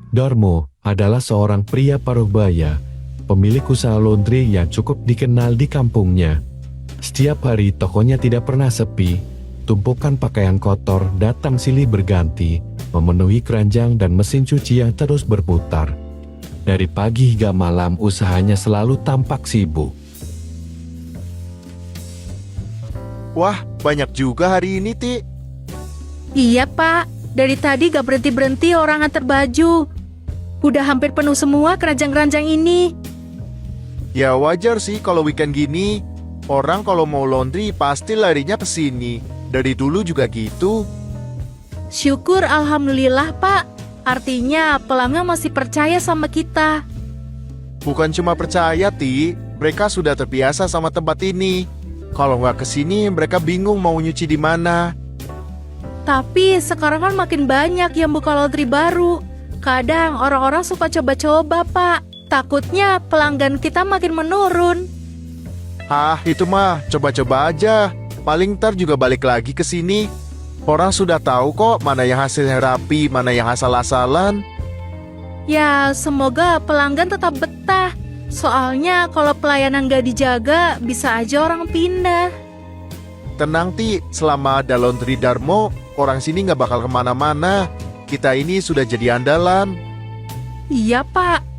Darmo adalah seorang pria paruh baya, pemilik usaha laundry yang cukup dikenal di kampungnya. Setiap hari tokonya tidak pernah sepi, tumpukan pakaian kotor datang silih berganti, memenuhi keranjang dan mesin cuci yang terus berputar. Dari pagi hingga malam usahanya selalu tampak sibuk. Wah, banyak juga hari ini, Ti. Iya, Pak. Dari tadi gak berhenti-berhenti orang antar baju. Udah hampir penuh semua keranjang-keranjang ini. Ya wajar sih kalau weekend gini. Orang kalau mau laundry pasti larinya ke sini. Dari dulu juga gitu. Syukur alhamdulillah, Pak. Artinya pelanggan masih percaya sama kita. Bukan cuma percaya, Ti. Mereka sudah terbiasa sama tempat ini. Kalau nggak ke sini, mereka bingung mau nyuci di mana. Tapi sekarang kan makin banyak yang buka laundry baru. Kadang orang-orang suka coba-coba, Pak. Takutnya pelanggan kita makin menurun. Ah, itu mah coba-coba aja. Paling ntar juga balik lagi ke sini. Orang sudah tahu kok mana yang hasilnya rapi, mana yang asal-asalan. Ya, semoga pelanggan tetap betah. Soalnya kalau pelayanan gak dijaga, bisa aja orang pindah. Tenang, Ti, selama ada laundry Darmo, orang sini nggak bakal kemana-mana. Kita ini sudah jadi andalan. Iya, Pak.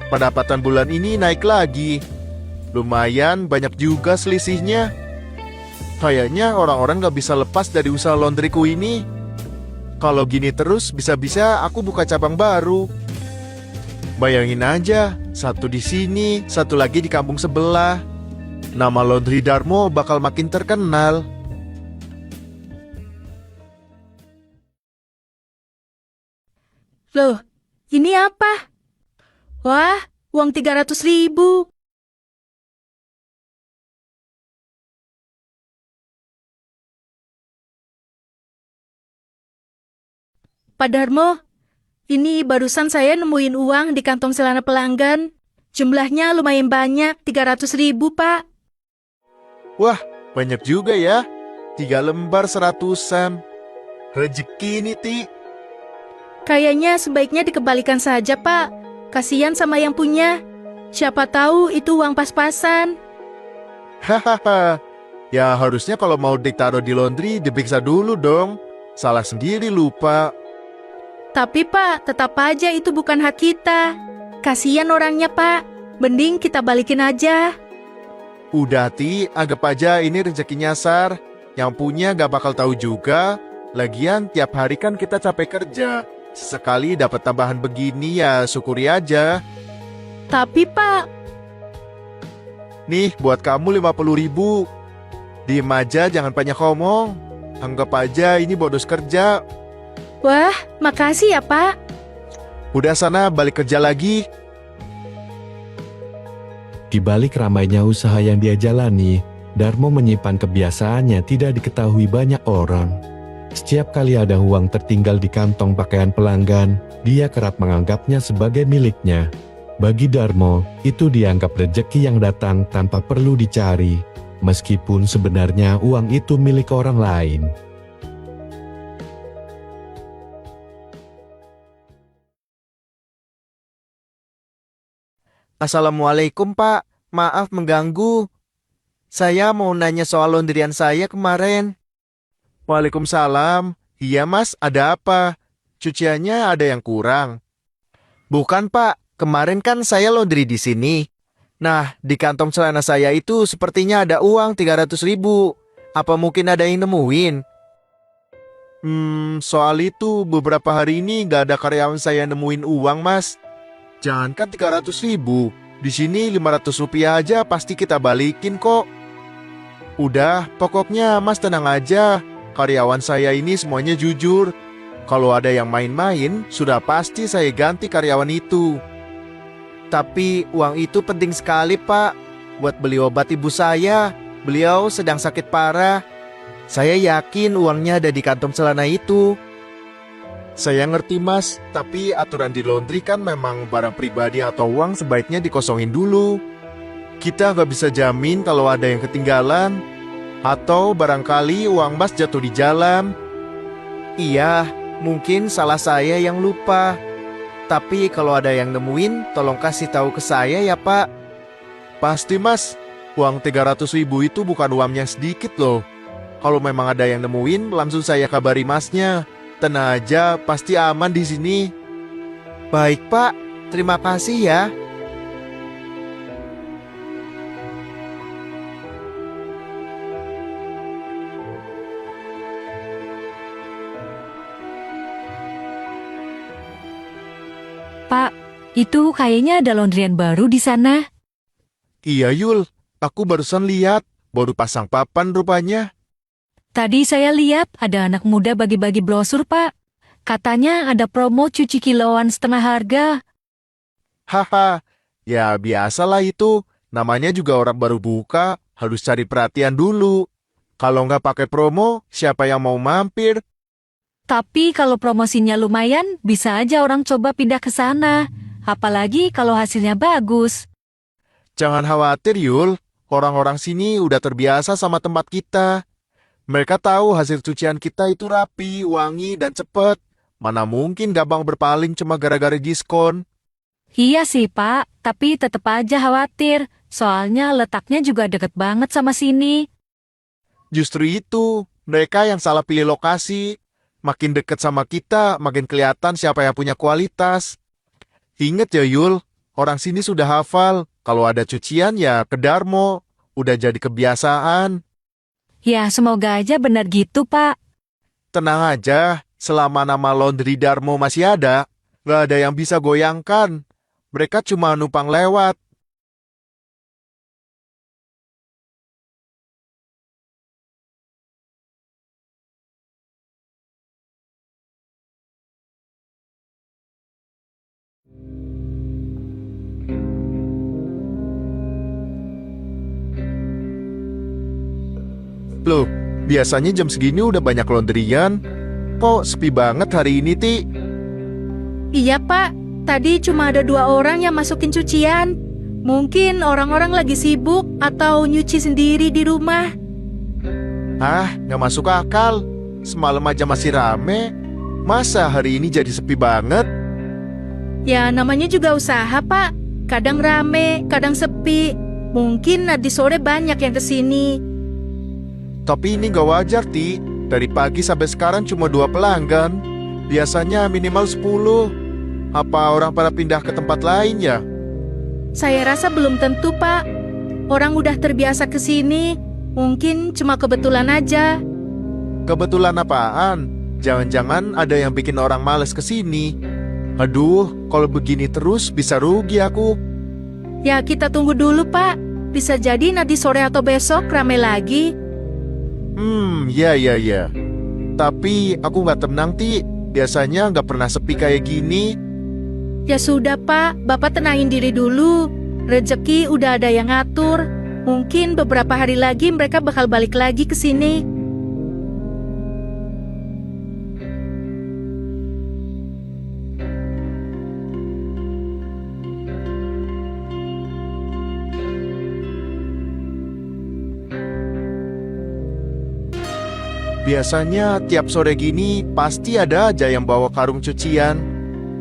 Pendapatan bulan ini naik lagi. Lumayan banyak juga selisihnya. Kayaknya orang-orang gak bisa lepas dari usaha laundryku ini. Kalau gini terus, bisa-bisa aku buka cabang baru. Bayangin aja, satu di sini, satu lagi di kampung sebelah. Nama Laundry Darmo bakal makin terkenal. Loh, ini apa? Wah, uang 300.000. Pak Darmo, ini barusan saya nemuin uang di kantong celana pelanggan. Jumlahnya lumayan banyak, 300.000, Pak. Wah, banyak juga ya. 3 lembar 100-an. Rezeki ini, Ti. Kayaknya sebaiknya dikembalikan saja, Pak. Kasihan sama yang punya. Siapa tahu itu uang pas-pasan. Hahaha. Ya harusnya kalau mau ditaruh di laundry diperiksa dulu dong. Salah sendiri lupa. Tapi Pak, tetap aja itu bukan hak kita. Kasihan orangnya, Pak. Mending kita balikin aja. Udah, Ti, anggap aja ini rezeki nyasar. Yang punya gak bakal tahu juga. Lagian tiap hari kan kita capek kerja. Sesekali dapat tambahan begini ya syukuri aja. Tapi Pak, Nih buat kamu 50.000. Diem aja, jangan banyak ngomong. Anggap aja ini bonus kerja. wah, makasih ya, Pak. Udah sana balik kerja lagi. Di balik ramainya usaha yang dia jalani, Darmo menyimpan kebiasaannya tidak diketahui banyak orang. Setiap kali ada uang tertinggal di kantong pakaian pelanggan, dia kerap menganggapnya sebagai miliknya. Bagi Darmo, itu dianggap rezeki yang datang tanpa perlu dicari, meskipun sebenarnya uang itu milik orang lain. Assalamualaikum, Pak. Maaf mengganggu. Saya mau nanya soal laundryan saya kemarin. Waalaikumsalam. Iya, Mas, ada apa? Cuciannya ada yang kurang. Bukan, Pak. Kemarin kan saya laundry di sini. Nah, di kantong celana saya itu sepertinya ada uang 300.000. Apa mungkin ada yang nemuin? Soal itu beberapa hari ini gak ada karyawan saya nemuin uang, Mas. Jangankan 300.000, di sini 500 rupiah aja pasti kita balikin kok. Udah, pokoknya Mas tenang aja. Karyawan saya ini semuanya jujur. Kalau ada yang main-main, sudah pasti saya ganti karyawan itu. Tapi uang itu penting sekali, Pak. Buat beli obat ibu saya. Beliau sedang sakit parah. Saya yakin uangnya ada di kantong celana itu. Saya ngerti, Mas, tapi aturan di laundry kan memang barang pribadi atau uang sebaiknya dikosongin dulu. Kita nggak bisa jamin kalau ada yang ketinggalan, atau barangkali uang mas jatuh di jalan. Iya, mungkin salah saya yang lupa. Tapi kalau ada yang nemuin, tolong kasih tahu ke saya ya, Pak. Pasti mas, uang 300.000 itu bukan uangnya sedikit loh. Kalau memang ada yang nemuin, langsung saya kabari masnya. Tenang aja, pasti aman di sini. Baik, Pak. Terima kasih ya. Pak, itu kayaknya ada laundryan baru di sana. Iya Yul, aku barusan lihat, baru pasang papan rupanya. Tadi saya lihat ada anak muda bagi-bagi brosur, Pak. Katanya ada promo cuci kiloan setengah harga. Haha, ya biasalah itu. Namanya juga orang baru buka, harus cari perhatian dulu. Kalau nggak pakai promo, siapa yang mau mampir? Tapi kalau promosinya lumayan, bisa aja orang coba pindah ke sana. Apalagi kalau hasilnya bagus. Jangan khawatir Yul, orang-orang sini udah terbiasa sama tempat kita. Mereka tahu hasil cucian kita itu rapi, wangi, dan cepet. Mana mungkin gampang berpaling cuma gara-gara diskon. Iya sih, Pak. Tapi tetap aja khawatir. Soalnya letaknya juga deket banget sama sini. Justru itu, mereka yang salah pilih lokasi. Makin deket sama kita, makin kelihatan siapa yang punya kualitas. Ingat ya Yul, orang sini sudah hafal. Kalau ada cucian ya ke Darmo. Udah jadi kebiasaan. Ya, semoga aja benar gitu, Pak. Tenang aja, selama nama laundry Darmo masih ada, nggak ada yang bisa goyangkan. Mereka cuma numpang lewat. Loh, biasanya jam segini udah banyak laundryan. Kok sepi banget hari ini, Ti? Iya Pak, tadi cuma ada 2 orang yang masukin cucian. Mungkin orang-orang lagi sibuk atau nyuci sendiri di rumah. Ah, nggak masuk akal. Semalam aja masih rame. Masa hari ini jadi sepi banget? Ya namanya juga usaha Pak. Kadang rame, kadang sepi. Mungkin nanti sore banyak yang kesini. Tapi ini gak wajar, Ti. Dari pagi sampai sekarang cuma 2 pelanggan. Biasanya minimal 10. Apa orang pada pindah ke tempat lain ya? Saya rasa belum tentu Pak. Orang udah terbiasa kesini. Mungkin cuma kebetulan aja. Kebetulan apaan? Jangan-jangan ada yang bikin orang males kesini. Aduh, kalau begini terus bisa rugi aku. Ya kita tunggu dulu Pak. Bisa jadi nanti sore atau besok rame lagi. Ya. Tapi aku nggak tenang, Ti. Biasanya nggak pernah sepi kayak gini. Ya sudah Pak, Bapak tenangin diri dulu. Rezeki udah ada yang ngatur. Mungkin beberapa hari lagi mereka bakal balik lagi ke sini. Biasanya tiap sore gini pasti ada aja yang bawa karung cucian.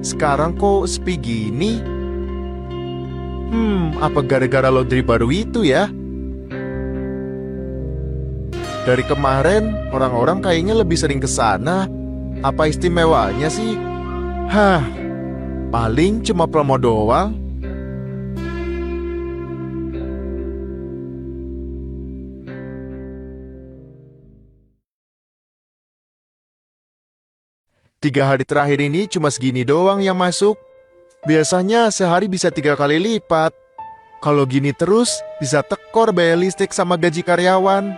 Sekarang kok sepi gini? Apa gara-gara laundry baru itu ya? Dari kemarin, orang-orang kayaknya lebih sering ke sana. Apa istimewanya sih? Paling cuma promo doang. Tiga hari terakhir ini cuma segini doang yang masuk. Biasanya sehari bisa 3 kali lipat. Kalau gini terus, bisa tekor biaya listrik sama gaji karyawan.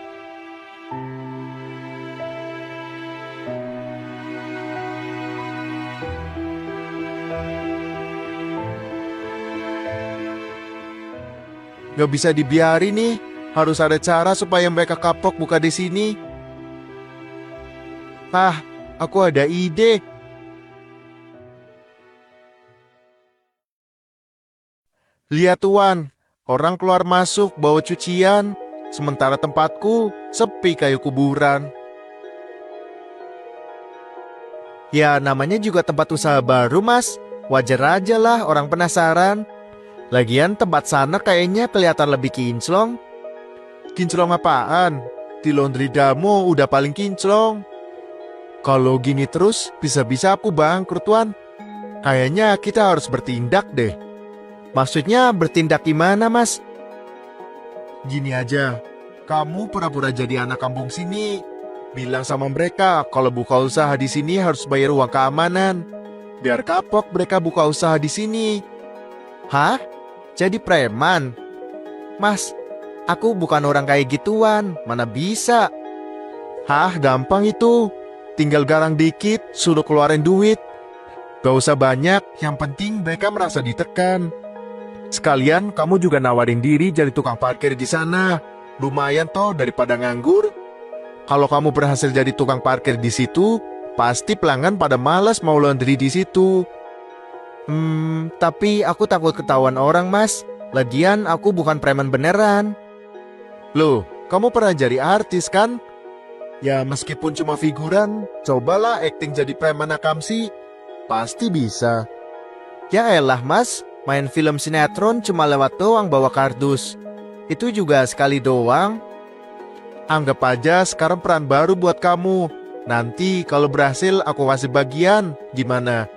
Gak bisa dibiarin nih. Harus ada cara supaya mereka kapok buka di sini. Aku ada ide. Lihat Tuan, Orang keluar masuk bawa cucian, sementara tempatku sepi kayak kuburan. Ya namanya juga tempat usaha baru mas. Wajar aja lah orang penasaran. Lagian tempat sana kayaknya kelihatan lebih kinclong. Kinclong apaan? Di laundry Damo udah paling kinclong. Kalau gini terus, bisa-bisa aku bangkrut, Wan. Kayaknya kita harus bertindak deh. Maksudnya bertindak gimana mas? Gini aja, kamu pura-pura jadi anak kampung sini. Bilang sama mereka kalau buka usaha di sini harus bayar uang keamanan. Biar kapok mereka buka usaha di sini. Hah? Jadi preman? Mas, aku bukan orang kayak gituan, mana bisa. Hah, gampang itu. Tinggal garang dikit, suruh keluarin duit. Gak usah banyak, yang penting mereka merasa ditekan. Sekalian kamu juga nawarin diri jadi tukang parkir di sana. Lumayan toh daripada nganggur. Kalau kamu berhasil jadi tukang parkir di situ, pasti pelanggan pada malas mau laundry di situ. Tapi aku takut ketahuan orang mas. Lagian aku bukan preman beneran. Loh, kamu pernah jadi artis kan? Ya meskipun cuma figuran, cobalah acting jadi preman akamsi. Pasti bisa. Ya elah mas, main film sinetron cuma lewat doang bawa kardus. Itu juga sekali doang. Anggap aja sekarang peran baru buat kamu. Nanti kalau berhasil aku kasih bagian, gimana?